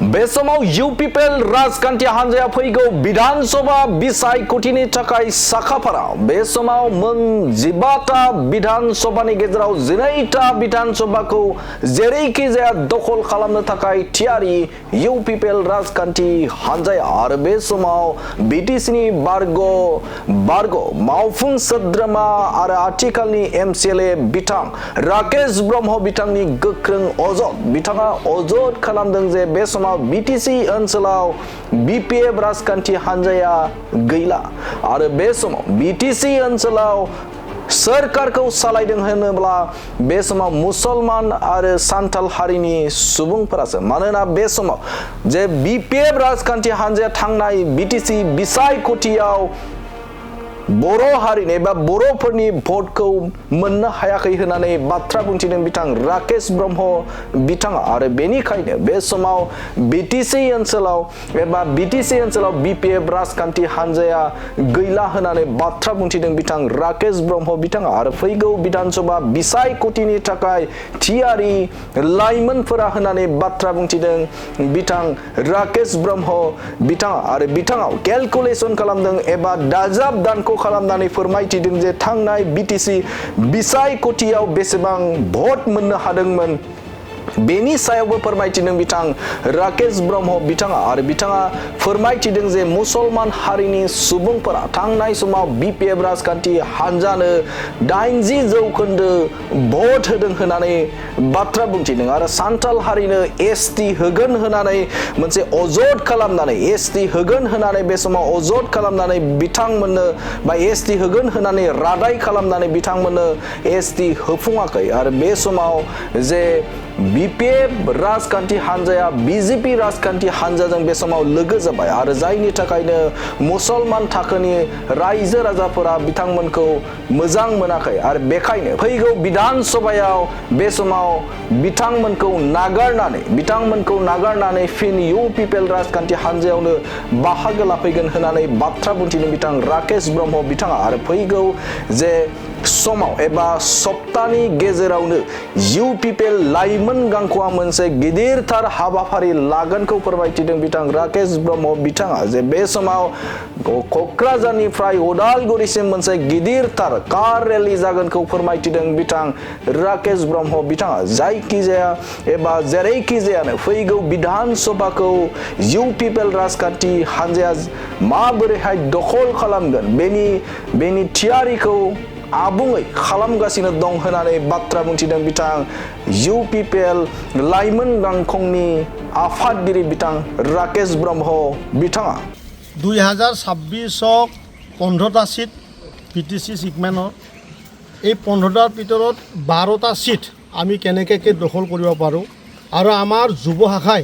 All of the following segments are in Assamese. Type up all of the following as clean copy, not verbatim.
बे समाव इउपिपिएल राजखान्थि हान्जाया फैगौ विधानसभा बिसायख'थिनि थाखाय साखाफारा। बे समाव मोन 15टा विधानसभानि गेजेराव 12टा विधानसभाखौ जेरैखि जाया दखल खालामनो थाखाय थियारि इउपिपिएल राजखान्थि हान्जाया। आरो बे समाव बिटिसिनि बारग' मावफुं सोद्रोमा आरो आथिखालनि एमसिएलए बिथां राकेश ब्रह्म बिथांनि गोख्रों अजद। बिथाङा अजद खालामदों जे बे समाव बिटिसि ओनसोलाव बिपिएफ राजखान्थि हान्जाया गैला आरो बे समाव बिटिसि ओनसोलाव सोरखारखौ सालायदों होनोब्ला बे समाव मुसलमान आरो सान्थाल हारिनि सुबुंफोरासो। मानोना बे समाव जे बिपिएफ राजखान्थि हान्जाया थांनाय बिटिसि बिसायख'थियाव बर' हारिनि एबा बर'फोरनि भटखौ मोननो हायाखै होननानै बाथ्रा बुंथिदों बिथां राकेश ब्रह्म बिथाङा। आरो बेनिखायनो बे समाव बिटिसि ओनसोलाव बिपिएफ राजखान्थि हान्जाया गैला होननानै बाथ्रा बुंथिदों बिथां राकेश ब्रह्म बिथाङा। आरो फैगौ विधानसभा बिसायख'थिनि थाखाय थियारि लाइमोनफोरा होननानै बाथ्रा बुंथिदों बिथां राकेश ब्रह्म बिथाङा। आरो बिथाङा केलकुलेसन खालामदों एबा दाजाब दानख' खालामनानै फोरमायथिदों जे थांनाय बिटिसि बिसायख'थियाव बेसेबां भट मोननो हादोंमोन बेनि सायावबो फोरमायथिदों बिथां राकेश ब्रह्म बिथाङा। आरो बिथाङा फोरमायथिदों जे मुसलमान हारिनि सुबुंफोरा थांनाय समाव बिपिएफ राजखान्थि हान्जानो 80% भट होदों होननानै बाथ्रा बुंथिदों। आरो सान्थाल हारिनो एसटि होगोन होननानै मोनसे अजद खालामनानै बे समाव अजद खालामनानै बिथांमोननो बा एसटि होगोन होननानै रादाय खालामनानै बिथांमोननो एसटि होफुङाखै। आरो बे समाव जे बिपिएफ राजखान्थि हान्जाया बिजेपि राजखान्थि हान्जाजों बे समाव लोगो जाबाय आरो जायनि थाखायनो मुसलमान थाखोनि रायजो राजाफोरा बिथांमोनखौ मोजां मोनाखै। आरो बेखायनो फैगौ विधानसभायाव बे समाव बिथांमोनखौ नागारनानै फिन इउपिपिएल राजखान्थि हान्जायावनो बाहागो लाफैगोन होननानै बाथ्रा बुंथिदों बिथां राकेश ब्रह्म बिथाङा। आरो फैगौ जे समाव एबा सप्तानि गेजेरावनो इउपिपिएल लाइमोन गांख'आ मोनसे गिदिरथार हाबाफारि लागोनखौ फोरमायथिदों बिथां राकेश ब्रह्म बिथाङा। जे बे समाव क'क्राझारनिफ्राय उदालगुरिसिम मोनसे गिदिरथार कार रेलि जागोनखौ फोरमायथिदों बिथां राकेश ब्रह्म बिथाङा। जायखिजाया एबा जेरैखि जायानो फैगौ विधानसभाखौ इउपिपिएल राजखान्थि हान्जाया माबोरैहाय दखल खालामगोन बेनि थियारिखौ आबुङै खालामगासिनो दं होननानै बाथ्रा बुंथिदों बिथां इउपिपिएल लाइमोन गांखंनि आफादगिरि बिथां राकेश ब्रह्म बिथाङा। 2026 15টা সিট পিটিচি চেগমেণ্টৰ এই 15টাৰ ভিতৰত 12টা সিট আমি কেনেকৈ দখল কৰিব পাৰোঁ আৰু আমাৰ যুৱ শাখাই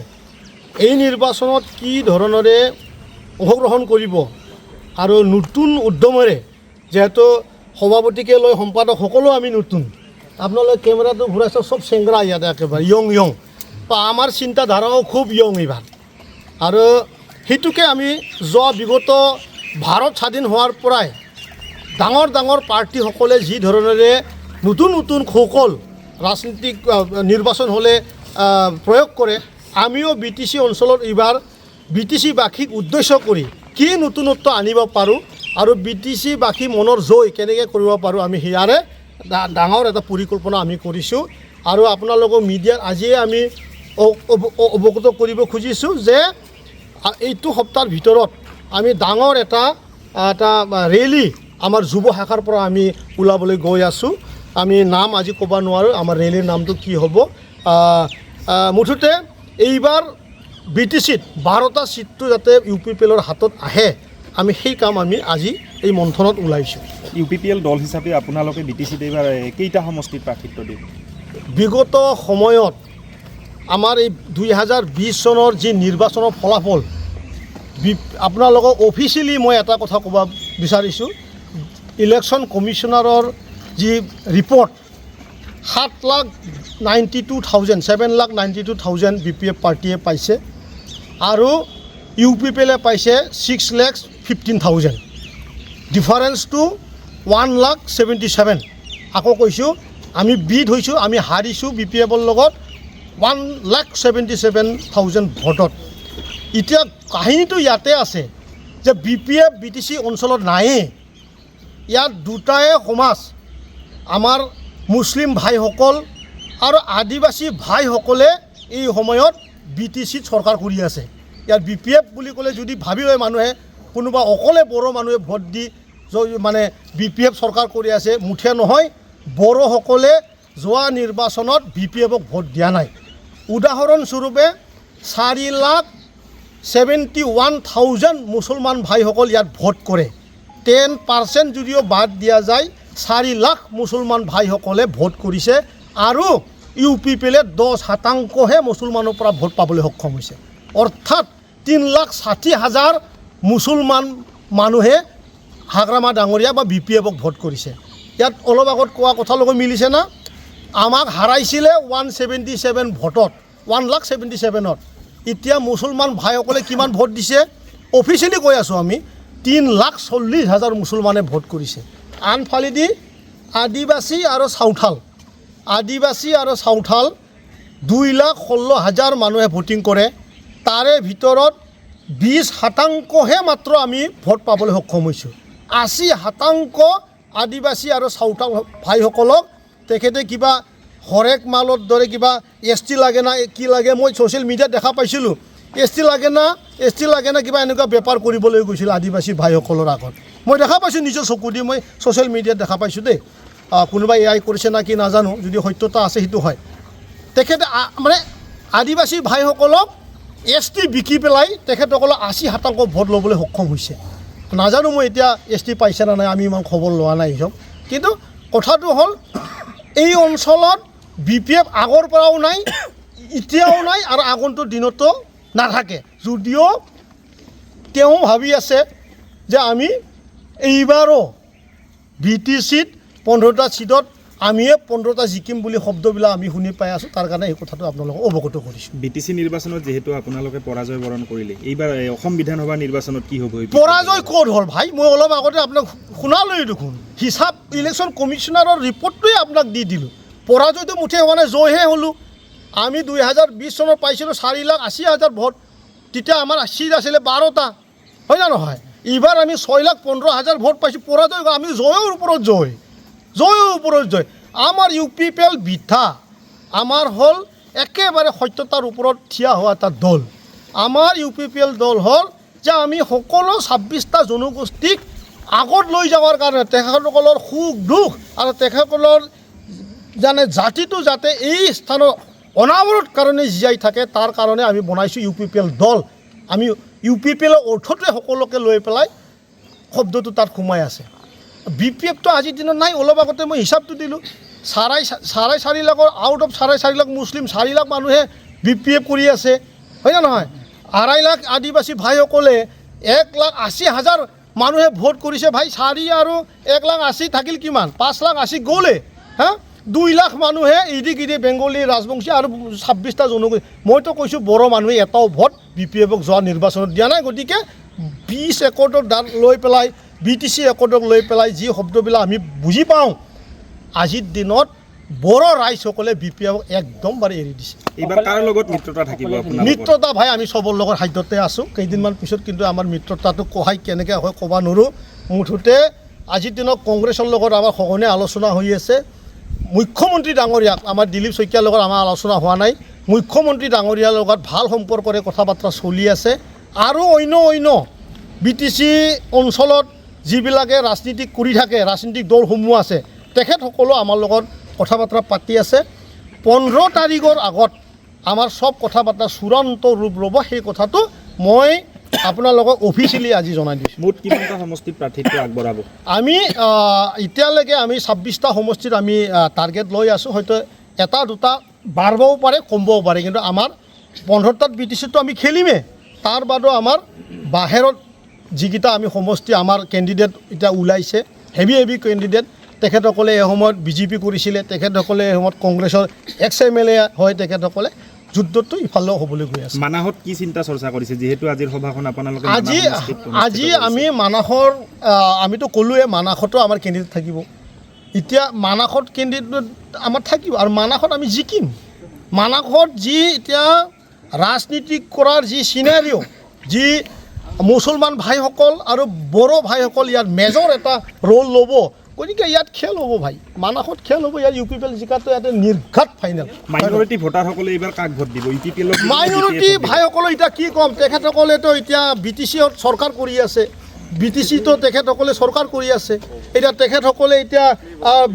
এই নিৰ্বাচনত কি ধৰণেৰে অংশগ্ৰহণ কৰিব আৰু নতুন উদ্যমেৰে যিহেতু সভাপতিকে লৈ সম্পাদক সকলো আমি নতুন আপোনালোকে কেমেৰাটো ঘূৰাইছে চব চেংৰা ইয়াতে একেবাৰে ইয়ং তো আমাৰ চিন্তাধাৰাও খুব ইয়ং এইবাৰ। আৰু সেইটোকে আমি যোৱা বিগত ভাৰত স্বাধীন হোৱাৰ পৰাই ডাঙৰ পাৰ্টিসকলে যি ধৰণেৰে নতুন কৌশল ৰাজনীতিক নিৰ্বাচন হ'লে প্ৰয়োগ কৰে আমিও বিটিচি অঞ্চলত এইবাৰ বিটিচিবাসীক উদ্দেশ্য কৰি কি নতুনত্ব আনিব পাৰোঁ আৰু বিটিচিবাসী মনৰ জয় কেনেকৈ কৰিব পাৰোঁ আমি সেয়াৰে ডাঙৰ এটা পৰিকল্পনা আমি কৰিছোঁ। আৰু আপোনালোকৰ মিডিয়াত আজিয়ে আমি অৱগত কৰিব খুজিছোঁ যে এইটো সপ্তাহৰ ভিতৰত আমি ডাঙৰ এটা ৰেলী আমাৰ যুৱ শাখাৰ পৰা আমি ওলাবলৈ গৈ আছোঁ। আমি নাম আজি ক'ব নোৱাৰোঁ আমাৰ ৰেলীৰ নামটো কি হ'ব। মুঠতে এইবাৰ বিটিচিত 12টা সিটটো যাতে ইউপিপিএলৰ হাতত আহে আমি সেই কাম আমি আজি এই মন্থনত ওলাইছোঁ। ইউপিপিএল দল হিচাপে আপোনালোকে বিটিচিত এইবাৰ কেইটা সমষ্টিত প্ৰাৰ্থিত্ব দিব? বিগত সময়ত আমাৰ এই 2020 চনৰ যি নিৰ্বাচনৰ ফলাফল আপোনালোকক অফিচিয়েলি মই এটা কথা ক'ব বিচাৰিছোঁ। ইলেকশ্যন কমিশ্যনাৰৰ যি ৰিপৰ্ট 7,92,000 বিপিএফ পাৰ্টিয়ে পাইছে আৰু ইউপিপিএলে পাইছে 6,15,000। ডিফাৰেঞ্চটো 1,77,000। আকৌ কৈছোঁ আমি বিট হৈছোঁ, আমি হাৰিছোঁ বিপিএফৰ লগত 1,77,000 ভোটত। এতিয়া কাহিনীটো ইয়াতে আছে যে BPF BTC অঞ্চলত নায়েই ইয়াত দুটাই সমাজ আমাৰ মুছলিম ভাইসকল আৰু আদিবাসী ভাইসকলে এই সময়ত BTCত চৰকাৰ কৰি আছে ইয়াত BPF বুলি ক'লে যদি ভাবি লয় মানুহে কোনোবা অকলে বড়ো মানুহে ভোট দি মানে BPF চৰকাৰ কৰি আছে মুঠে নহয় বড়োসকলে যোৱা নিৰ্বাচনত BPFক ভোট দিয়া নাই উদাহৰণস্বৰূপে 4,71,000 মুছলমান ভাইসকল ইয়াত ভোট কৰে 10% যদিও বাদ দিয়া যায় 4 লাখ মুছলমান ভাইসকলে ভোট কৰিছে আৰু UPPলে 10% মুছলমানৰ পৰা ভোট পাবলৈ সক্ষম হৈছে অৰ্থাৎ 3,60,000 মুছলমান মানুহে হাগ্ৰামা ডাঙৰীয়া বা BPFক ভোট কৰিছে ইয়াত অলপ আগত কোৱা কথাৰ লগত মিলিছে না আমাক হাৰাইছিলে 177 ভোটত 1,77,000ত এতিয়া মুছলমান ভাইসকলে কিমান ভোট দিছে অফিচিয়েলি কৈ আছোঁ আমি 3,40,000 মুছলমানে ভোট কৰিছে আনফালেদি আদিবাসী আৰু চাউথাল 2,16,000 মানুহে ভোটিং কৰে তাৰে ভিতৰত 20% মাত্ৰ আমি ভোট পাবলৈ সক্ষম হৈছোঁ 80% আদিবাসী আৰু চাউথাল ভাইসকলক তেখেতে কিবা হৰেক মালৰ দৰে কিবা ST লাগে না কি লাগে মই ছ'চিয়েল মিডিয়াত দেখা পাইছিলোঁ ST লাগে না কিবা এনেকুৱা বেপাৰ কৰিবলৈ গৈছিল আদিবাসী ভাইসকলৰ আগত মই দেখা পাইছোঁ নিজৰ চকু দি মই ছ'চিয়েল মিডিয়াত দেখা পাইছোঁ দেই কোনোবাই AI কৰিছে না কি নাজানো যদি সত্যতা আছে সেইটো হয় তেখেতে মানে আদিবাসী ভাইসকলক ST বিকি পেলাই তেখেতসকলক 80% ভোট ল'বলৈ সক্ষম হৈছে নাজানো মই এতিয়া ST পাইছে না নাই আমি ইমান খবৰ লোৱা নাই চব কিন্তু কথাটো হ'ল এই অঞ্চলত BPF আগৰ পৰাও নাই এতিয়াও নাই আৰু আগন্তুক দিনতো নাথাকে যদিও তেওঁ ভাবি আছে যে আমি এইবাৰো BTCত 15টা সিটত আমিয়ে 15টা জিকিম বুলি শব্দবিলাক আমি শুনি পাই আছোঁ তাৰ কাৰণে এই কথাটো আপোনালোকক অৱগত কৰিছোঁ BTC নিৰ্বাচনত যেহেতু আপোনালোকে পৰাজয় বৰণ কৰিলে এইবাৰ অসম বিধানসভা নিৰ্বাচনত কি হ'ব পৰাজয় ক'ত হ'ল ভাই মই অলপ আগতে আপোনাক শুনালৈ দেখোন হিচাপ ইলেকশ্যন কমিশ্যনাৰৰ ৰিপৰ্টটোৱে আপোনাক দি দিলোঁ পৰাজয়টো মুঠে হোৱা নাই জয়হে হ'লোঁ আমি 2020 চনত পাইছিলোঁ 4,80,000 ভোট তেতিয়া আমাৰ চিট আছিলে 12টা হয় না নহয় এইবাৰ আমি 6,15,000 ভোট পাইছোঁ পৰাজয় আমি জয়ৰ ওপৰত জয় আমাৰ UPPL বিঠা আমাৰ হ'ল একেবাৰে সত্যতাৰ ওপৰত থিয় হোৱা এটা দল আমাৰ UPPL দল হ'ল যে আমি সকলো 26টা জনগোষ্ঠীক আগত লৈ যাবৰ কাৰণে তেখেতসকলৰ সুখ দুখ আৰু তেখেতসকলৰ জাতিটো যাতে এই স্থানৰ অনাবৰত কাৰণে জীয়াই থাকে তাৰ কাৰণে আমি বনাইছোঁ UPPL দল আমি UPPLৰ অৰ্থটোৱে সকলোকে লৈ পেলাই শব্দটো তাত সোমাই আছে BPFটো আজিৰ দিনত নাই অলপ আগতে মই হিচাপটো দিলোঁ 4.5 লাখৰ আউট অফ 4.5 লাখ মুছলিম 4 লাখ মানুহে BPF কৰি আছে হয় না নহয় 2.5 লাখ আদিবাসী ভাইসকলে 1,80,000 মানুহে ভোট কৰিছে ভাই 4 আৰু 1,80,000 থাকিল কিমান 5,80,000 গ'লে হা 2 লাখ মানুহে ইদি বেংগলী ৰাজবংশী আৰু 26টা জনগোষ্ঠী মইতো কৈছোঁ বড়ো মানুহে এটাও ভোট BPFক যোৱা নিৰ্বাচনত দিয়া নাই গতিকে 20 একৰ্ডক লৈ পেলাই BTC একৰ্ডক লৈ পেলাই যি শব্দবিলাক আমি বুজি পাওঁ আজিৰ দিনত বড়ো ৰাইজসকলে BPFক একদম বাৰে এৰি দিছে এইবাৰ কাৰ লগত মিত্ৰতা থাকিব আপোনাৰ মিত্ৰতা ভাই আমি চবৰ লগত সাধ্যতে আছোঁ কেইদিনমান পিছত কিন্তু আমাৰ মিত্ৰতাটো কহাই কেনেকৈ হয় ক'ব নোৱাৰোঁ মুঠতে আজিৰ দিনত কংগ্ৰেছৰ লগত আমাৰ সঘনে আলোচনা হৈ আছে মুখ্যমন্ত্ৰী ডাঙৰীয়াক আমাৰ দিলীপ শইকীয়াৰ লগত আমাৰ আলোচনা হোৱা নাই মুখ্যমন্ত্ৰী ডাঙৰীয়াৰ লগত ভাল সম্পৰ্কৰে কথা বাৰ্তা চলি আছে আৰু অন্য BTC অঞ্চলত যিবিলাকে ৰাজনীতি কৰি থাকে ৰাজনৈতিক দলসমূহ আছে তেখেতসকলেও আমাৰ লগত কথা বাৰ্তা পাতি আছে 15 তাৰিখৰ আগত আমাৰ সব কথা বাৰ্তা চূড়ান্ত ৰূপ ল'ব সেই কথাটো মই আপোনালোকক অফিচিয়েলি আজি জনাই দিছোঁ মুঠ কিমানটা সমষ্টিত প্ৰাৰ্থিত্ব আগবঢ়াব আমি এতিয়ালৈকে আমি 26টা সমষ্টিত আমি টাৰ্গেট লৈ আছোঁ হয়তো এটা দুটা বাঢ়িবও পাৰে কমবও পাৰে কিন্তু আমাৰ 15টাত BTCটো আমি খেলিমেই তাৰ বাদো আমাৰ বাহিৰত যিকেইটা আমি সমষ্টি আমাৰ কেণ্ডিডেট এতিয়া ওলাইছে হেভি কেণ্ডিডেট তেখেতসকলে এই সময়ত BJP কৰিছিলে তেখেতসকলে এই সময়ত কংগ্ৰেছৰ ex-MLA হয় তেখেতসকলে যুদ্ধটো ইফালেও হ'বলৈ গৈ আছে মানাহত কি চিন্তা চৰ্চা কৰিছে যেহেতু আজিৰ সভাখন আপোনালোকে আজি আমি মানাহৰ আমিতো ক'লোৱে মানাহতো আমাৰ কেণ্ডিডেট থাকিব এতিয়া মানাহত কেণ্ডিডেট আমাৰ থাকিব আৰু মানাহত আমি জিকিম মানাহত যি এতিয়া ৰাজনীতি কৰাৰ যি চিনাৰিঅ' যি মুছলমান ভাইসকল আৰু বড়ো ভাইসকল ইয়াত মেজৰ এটা ৰোল ল'ব, গতিকে ইয়াত খেল হ'ব ভাই, মানাসত খেল হ'ব। ইয়াত ইউ পি পি এল জিকাটো ইয়াতে নিৰ্ঘাত ফাইনেল। মাইনৰিটি ভোটাৰসকলে এইবাৰ কাক ভোট দিব? ইউ পি পি এলক? মাইনৰিটি ভাইসকলে এতিয়া কি ক'ম, তেখেতসকলেতো এতিয়া বি টি চিত চৰকাৰ কৰি আছে, বি টি চিতো তেখেতসকলে চৰকাৰ কৰি আছে। এতিয়া তেখেতসকলে এতিয়া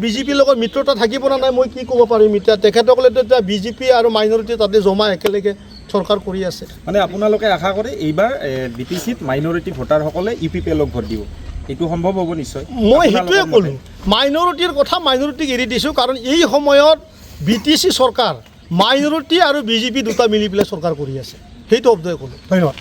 বিজেপিৰ লগত মিত্ৰতা থাকিব নে নাই মই কি ক'ব পাৰিম। এতিয়া তেখেতসকলেতো এতিয়া বিজেপি আৰু মাইনৰিটি তাতে জমা একেলগে চৰকাৰ কৰি আছে। মানে আপোনালোকে আশা কৰে এইবাৰ বি টি চিত মাইনৰিটি ভোটাৰসকলে ইউ পি পি এলক ভোট দিব, এইটো সম্ভৱ হ'ব নিশ্চয়? মই সেইটোৱে ক'লোঁ, মাইনৰিটিৰ কথা মাইনৰিটিক এৰি দিছোঁ, কাৰণ এই সময়ত বি টি চি চৰকাৰ মাইনৰিটি আৰু বিজেপি দুটা মিলি পেলাই চৰকাৰ কৰি আছে, সেইটো শব্দই ক'লোঁ। ধন্যবাদ।